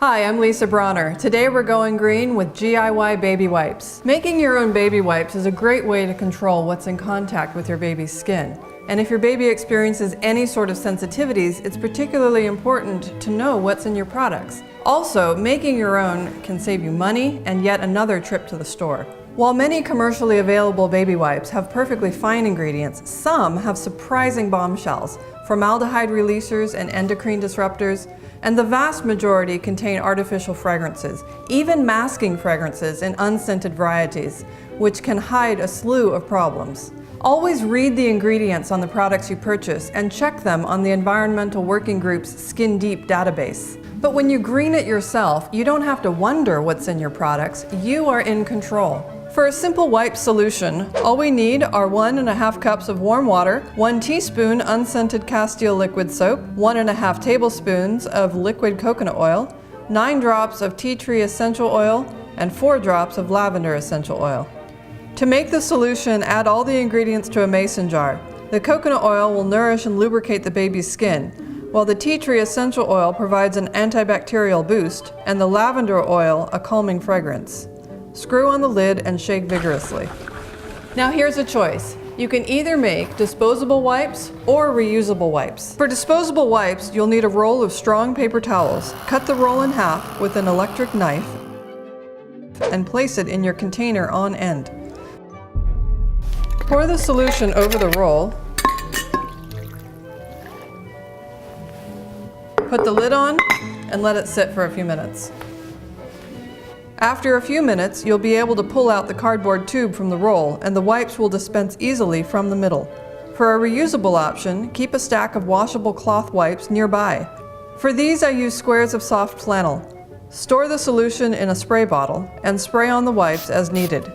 Hi, I'm Lisa Bronner. Today we're going green with GIY Baby Wipes. Making your own baby wipes is a great way to control what's in contact with your baby's skin. And if your baby experiences any sort of sensitivities, it's particularly important to know what's in your products. Also, making your own can save you money and yet another trip to the store. While many commercially available baby wipes have perfectly fine ingredients, some have surprising bombshells, formaldehyde releasers and endocrine disruptors, and the vast majority contain artificial fragrances, even masking fragrances in unscented varieties, which can hide a slew of problems. Always read the ingredients on the products you purchase and check them on the Environmental Working Group's Skin Deep database. But when you green it yourself, you don't have to wonder what's in your products, you are in control. For a simple wipe solution, all we need are 1½ cups of warm water, 1 teaspoon unscented Castile liquid soap, 1½ tablespoons of liquid coconut oil, 9 drops of tea tree essential oil, and 4 drops of lavender essential oil. To make the solution, add all the ingredients to a mason jar. The coconut oil will nourish and lubricate the baby's skin, while the tea tree essential oil provides an antibacterial boost, and the lavender oil a calming fragrance. Screw on the lid and shake vigorously. Now here's a choice. You can either make disposable wipes or reusable wipes. For disposable wipes, you'll need a roll of strong paper towels. Cut the roll in half with an electric knife and place it in your container on end. Pour the solution over the roll. Put the lid on and let it sit for a few minutes. After a few minutes, you'll be able to pull out the cardboard tube from the roll, and the wipes will dispense easily from the middle. For a reusable option, keep a stack of washable cloth wipes nearby. For these, I use squares of soft flannel. Store the solution in a spray bottle and spray on the wipes as needed.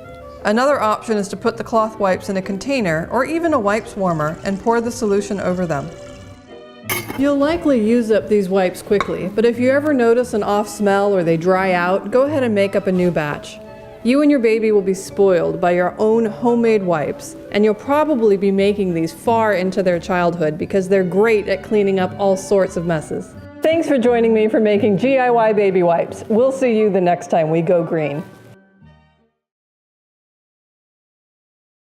Another option is to put the cloth wipes in a container or even a wipes warmer and pour the solution over them. You'll likely use up these wipes quickly, but if you ever notice an off smell or they dry out, go ahead and make up a new batch. You and your baby will be spoiled by your own homemade wipes, and you'll probably be making these far into their childhood because they're great at cleaning up all sorts of messes. Thanks for joining me for making GIY Baby Wipes. We'll see you the next time we go green.